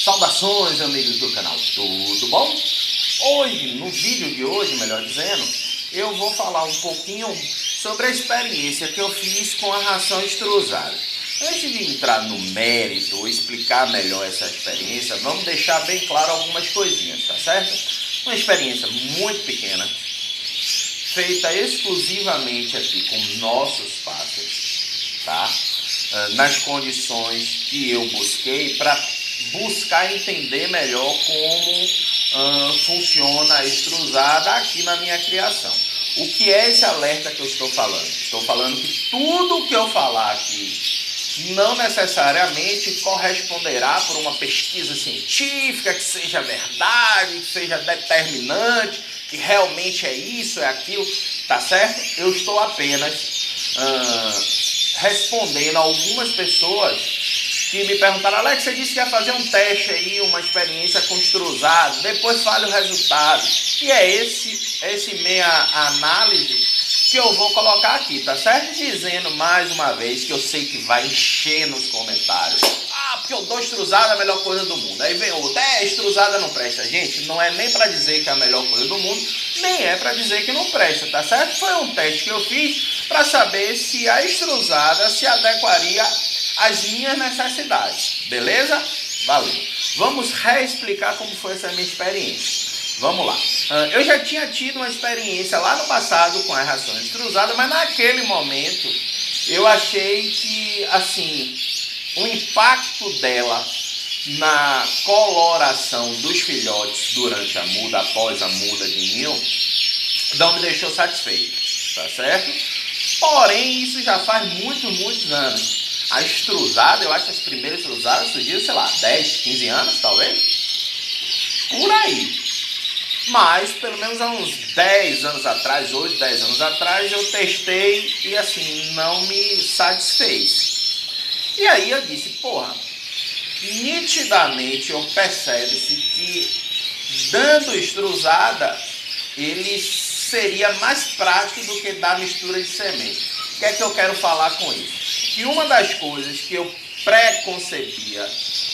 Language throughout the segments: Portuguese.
Saudações, amigos do canal, tudo bom? Hoje, no vídeo de hoje, melhor dizendo, eu vou falar um pouquinho sobre a experiência que eu fiz com a ração extrusada. Antes de entrar no mérito ou explicar melhor essa experiência, vamos deixar bem claro algumas coisinhas, tá certo? Uma experiência muito pequena, feita exclusivamente aqui com nossos pássaros, tá? Nas condições que eu busquei para buscar entender melhor como funciona a extrusada aqui na minha criação. O que é esse alerta que eu estou falando? Estou falando que tudo que eu falar aqui não necessariamente corresponderá por uma pesquisa científica que seja verdade, que seja determinante, que realmente é isso, é aquilo, tá certo? Eu estou apenas respondendo a algumas pessoas que me perguntaram: Alex, você disse que ia fazer um teste aí, uma experiência com extrusado, depois fale o resultado. E é esse meia análise que eu vou colocar aqui, tá certo? Dizendo mais uma vez que eu sei que vai encher nos comentários. Ah, porque eu dou extrusada a melhor coisa do mundo. Aí vem outro: extrusada não presta. Gente, não é nem para dizer que é a melhor coisa do mundo, nem é para dizer que não presta, tá certo? Foi um teste que eu fiz para saber se a extrusada se adequaria às minhas necessidades, beleza? Valeu. Vamos reexplicar como foi essa minha experiência. Vamos lá. Eu já tinha tido uma experiência lá no passado com a ração extrusada, mas naquele momento eu achei que, assim, o impacto dela na coloração dos filhotes durante a muda, após a muda de ninho, não me deixou satisfeito, tá certo? Porém, isso já faz muitos anos. A extrusada, eu acho que as primeiras extrusadas surgiram, sei lá, 10, 15 anos, talvez? Por aí. Mas, pelo menos há uns 10 anos atrás, 8, 10 anos atrás, eu testei e, assim, não me satisfez. E aí eu disse, porra, nitidamente percebe-se que, dando extrusada, ele seria mais prático do que dar mistura de semente. O que é que eu quero falar com isso? Que uma das coisas que eu pré-concebia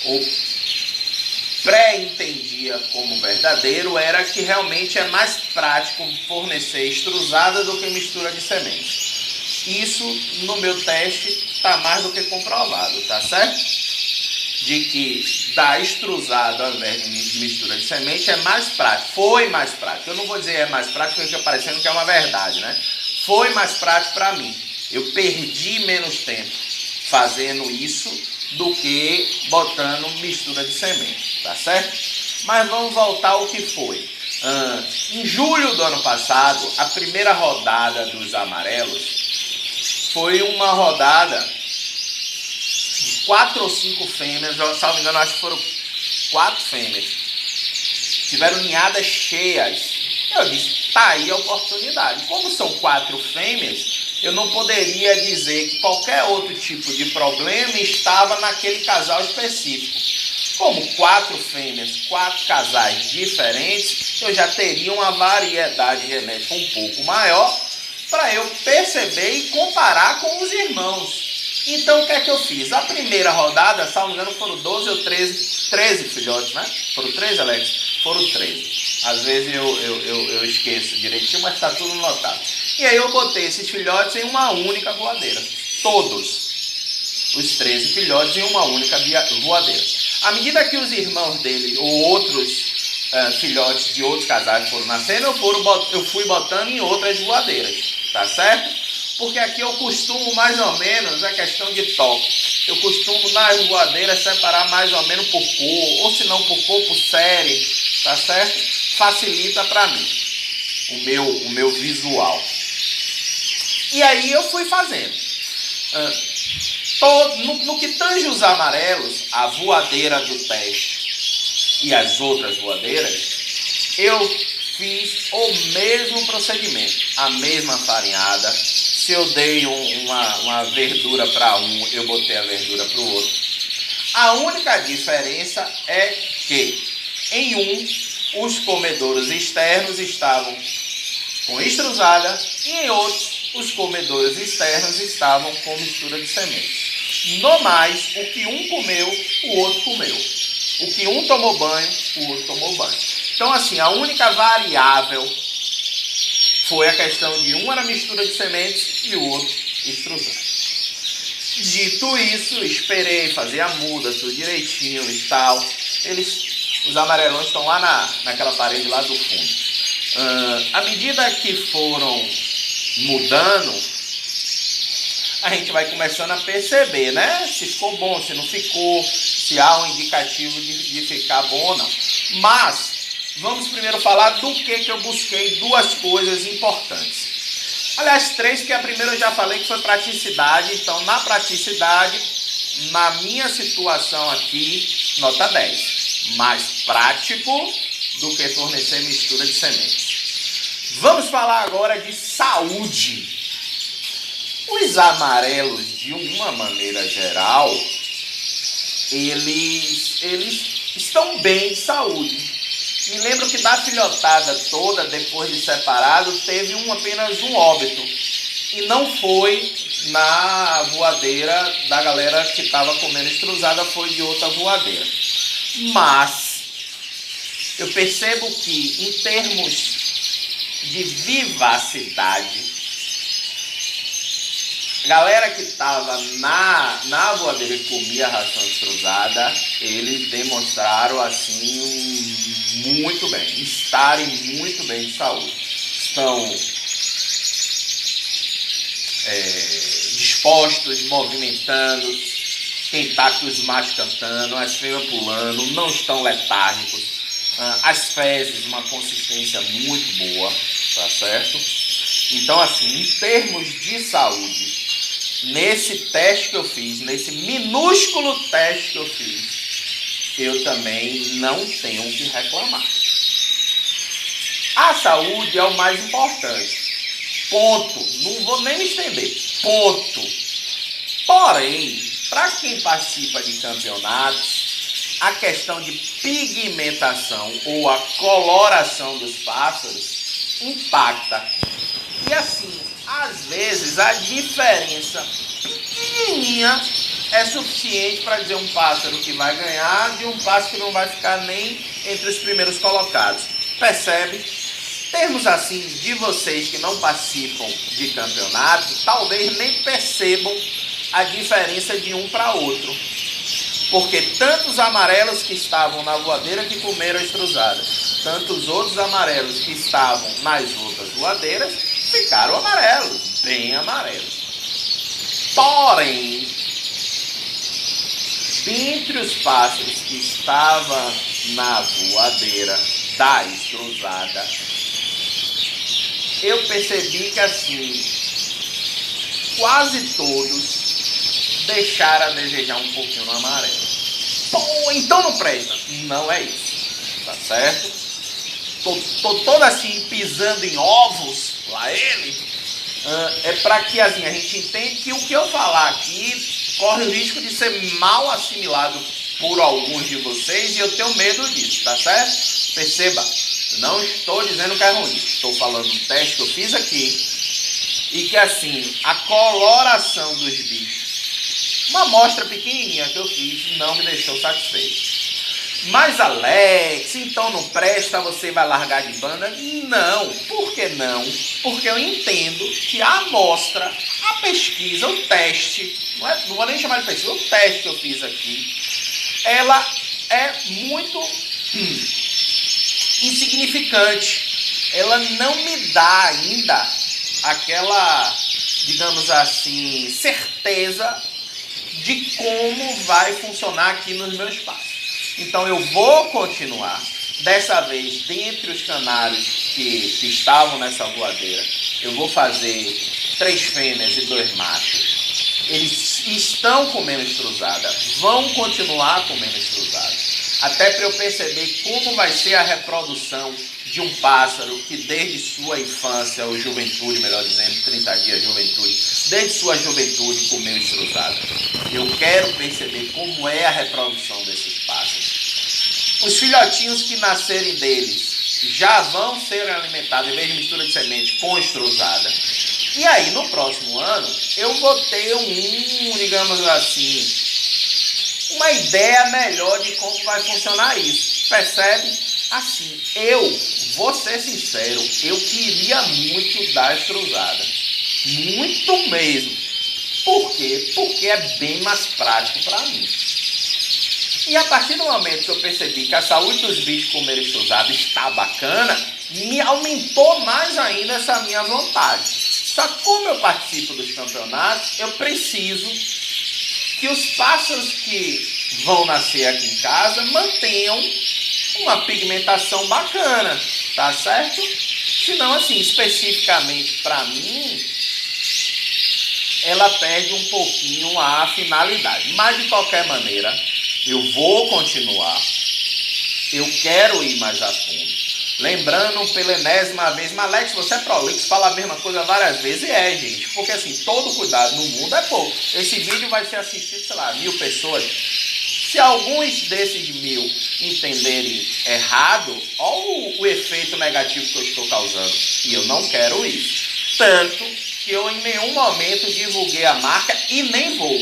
ou pré-entendia como verdadeiro era que realmente é mais prático fornecer extrusada do que mistura de sementes. Isso no meu teste está mais do que comprovado, tá certo? De que dar extrusada ao invés de mistura de semente é mais prático. Foi mais prático. Eu não vou dizer é mais prático porque fica parecendo que é uma verdade, né? Foi mais prático para mim. Eu perdi menos tempo fazendo isso do que botando mistura de semente, tá certo? Mas vamos voltar ao que foi. Em julho do ano passado, a primeira rodada dos amarelos foi uma rodada de 4 ou 5 fêmeas, se não me engano, acho que foram 4 fêmeas. Tiveram ninhadas cheias. Eu disse, tá aí a oportunidade. Como são 4 fêmeas, eu não poderia dizer que qualquer outro tipo de problema estava naquele casal específico. Como 4 fêmeas, 4 casais diferentes, eu já teria uma variedade genética um pouco maior para eu perceber e comparar com os irmãos. Então o que é que eu fiz? A primeira rodada, se não me engano, foram 12 ou 13 filhotes, né? Foram 13, Alex? Foram 13. Às vezes eu esqueço direitinho, mas está tudo anotado. E aí eu botei esses filhotes em uma única voadeira. Todos os 13 filhotes em uma única voadeira. À medida que os irmãos dele ou outros filhotes de outros casais foram nascendo, eu fui botando em outras voadeiras. Tá certo? Porque aqui eu costumo mais ou menos, é questão de toque. Eu costumo nas voadeiras separar mais ou menos por cor, ou se não por cor, por série. Tá certo? Facilita para mim o meu visual. E aí eu fui fazendo. No que tange os amarelos, a voadeira do teste e as outras voadeiras, eu fiz o mesmo procedimento, a mesma farinhada. Se eu dei uma verdura para um, eu botei a verdura para o outro. A única diferença é que em um, os comedouros externos estavam com extrusada e em outros, os comedouros externos estavam com mistura de sementes. No mais, o que um comeu, o outro comeu. O que um tomou banho, o outro tomou banho. Então, assim, a única variável foi a questão de um era mistura de sementes e o outro extrusado. Dito isso, esperei fazer a muda, tudo direitinho e tal. Os amarelões estão lá naquela parede lá do fundo. À medida que foram mudando, a gente vai começando a perceber, né? Se ficou bom, se não ficou, se há um indicativo de ficar bom ou não. Mas, vamos primeiro falar do que eu busquei, duas coisas importantes. Aliás, três, porque a primeira eu já falei que foi praticidade. Então, na praticidade, na minha situação aqui, nota 10. Mais prático do que fornecer mistura de sementes. Vamos falar agora de saúde. Os amarelos, de uma maneira geral, eles estão bem de saúde. Me lembro que da filhotada toda, depois de separado, teve apenas um óbito. E não foi na voadeira da galera que estava comendo extrusada, foi de outra voadeira. Mas eu percebo que, em termos de vivacidade, a galera que estava na voadeira e comia a ração extrusada, eles demonstraram assim muito bem, estarem muito bem de saúde. Estão dispostos, movimentando, tentáculos machos cantando, as fêmeas pulando, não estão letárgicos. As fezes, uma consistência muito boa, tá certo? Então, assim, em termos de saúde, nesse teste que eu fiz, nesse minúsculo teste que eu fiz, eu também não tenho o que reclamar. A saúde é o mais importante. Ponto. Não vou nem me estender. Ponto. Porém, para quem participa de campeonatos, a questão de pigmentação ou a coloração dos pássaros impacta. E assim, às vezes a diferença pequenininha é suficiente para dizer um pássaro que vai ganhar de um pássaro que não vai ficar nem entre os primeiros colocados. Percebe? Termos assim de vocês que não participam de campeonato, talvez nem percebam a diferença de um para outro. Porque tantos amarelos que estavam na voadeira que comeram a extrusada, tantos outros amarelos que estavam nas outras voadeiras, ficaram amarelos, bem amarelos. Porém, dentre os pássaros que estavam na voadeira da extrusada, eu percebi que assim, quase todos deixaram a desejar um pouquinho no amarelo. Pô, então não presta. Não é isso, tá certo? Tô todo assim, pisando em ovos, lá ele, é para que assim, a gente entenda que o que eu falar aqui corre o risco de ser mal assimilado por alguns de vocês, e eu tenho medo disso, tá certo? Perceba, não estou dizendo que é ruim, estou falando do teste que eu fiz aqui, e que assim, a coloração dos bichos, uma amostra pequenininha que eu fiz, não me deixou satisfeito. Mas Alex, então não presta, você vai largar de banda? Não. Por que não? Porque eu entendo que a amostra, a pesquisa, o teste, não vou nem chamar de pesquisa, o teste que eu fiz aqui, ela é muito insignificante. Ela não me dá ainda aquela, digamos assim, certeza de como vai funcionar aqui nos meus passos. Então eu vou continuar, dessa vez, dentre os canários que estavam nessa voadeira, eu vou fazer 3 fêmeas e 2 machos. Eles estão comendo extrusada, vão continuar comendo extrusada, até para eu perceber como vai ser a reprodução de um pássaro que desde sua infância, ou juventude, melhor dizendo, 30 dias de juventude, desde sua juventude comeu extrusada. Eu quero perceber como é a reprodução desses pássaros. Os filhotinhos que nascerem deles já vão ser alimentados, em vez de mistura de semente, com extrusada. E aí, no próximo ano, eu vou ter digamos assim, uma ideia melhor de como vai funcionar isso. Percebe? Assim, eu vou ser sincero, eu queria muito dar as cruzadas. Muito mesmo. Por quê? Porque é bem mais prático para mim. E a partir do momento que eu percebi que a saúde dos bichos comerem cruzado está bacana, me aumentou mais ainda essa minha vontade. Só que como eu participo dos campeonatos, eu preciso que os pássaros que vão nascer aqui em casa mantenham uma pigmentação bacana, tá certo? Senão, assim, especificamente para mim, ela perde um pouquinho a finalidade. Mas, de qualquer maneira, eu vou continuar. Eu quero ir mais a fundo. Lembrando pela enésima vez, mas Alex, você é prolixo, fala a mesma coisa várias vezes. E é, gente, porque assim, todo cuidado no mundo é pouco. Esse vídeo vai ser assistido, sei lá, 1000 pessoas. Se alguns desses 1000 entenderem errado, olha o efeito negativo que eu estou causando. E eu não quero isso. Tanto que eu em nenhum momento divulguei a marca e nem vou.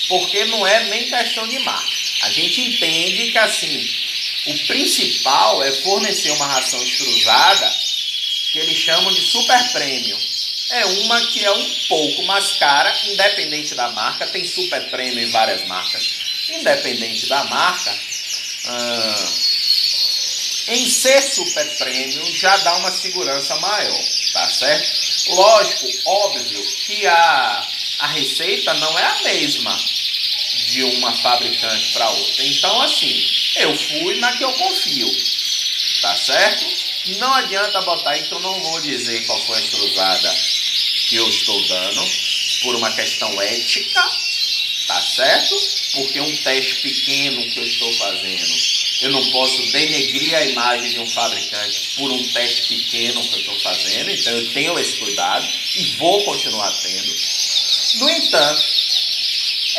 Porque não é nem questão de marca. A gente entende que assim, o principal é fornecer uma ração extrusada que eles chamam de super premium. É uma que é um pouco mais cara, independente da marca. Tem super premium em várias marcas. Independente da marca, em ser super premium já dá uma segurança maior, tá certo? Lógico, óbvio que a receita não é a mesma de uma fabricante para outra. Então, assim, eu fui na que eu confio, tá certo? Não adianta botar, então não vou dizer qual foi a cruzada que eu estou dando, por uma questão ética, tá certo? Porque um teste pequeno que eu estou fazendo, eu não posso denegrir a imagem de um fabricante por um teste pequeno que eu estou fazendo, então eu tenho esse cuidado e vou continuar tendo. No entanto,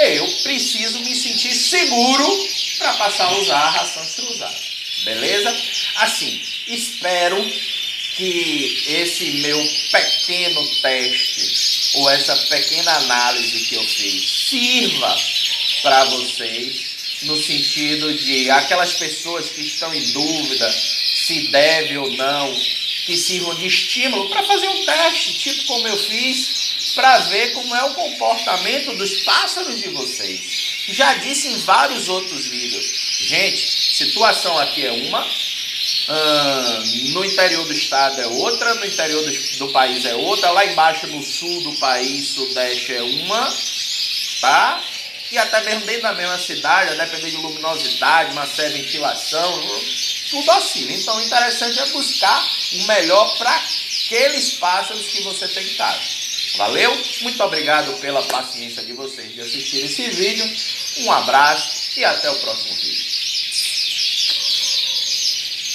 eu preciso me sentir seguro para passar a usar a ração extrusada, beleza? Assim, espero que esse meu pequeno teste ou essa pequena análise que eu fiz sirva para vocês, no sentido de aquelas pessoas que estão em dúvida se deve ou não, que sirvam de estímulo para fazer um teste, tipo como eu fiz, para ver como é o comportamento dos pássaros de vocês. Já disse em vários outros vídeos, gente, situação aqui é uma, no interior do estado é outra, no interior do país é outra, lá embaixo no sul do país, sudeste é uma, tá? E até mesmo dentro da mesma cidade, a depender de luminosidade, uma séria ventilação, tudo oscila. Então, o interessante é buscar o melhor para aqueles pássaros que você tem em casa. Valeu? Muito obrigado pela paciência de vocês de assistir esse vídeo. Um abraço e até o próximo vídeo.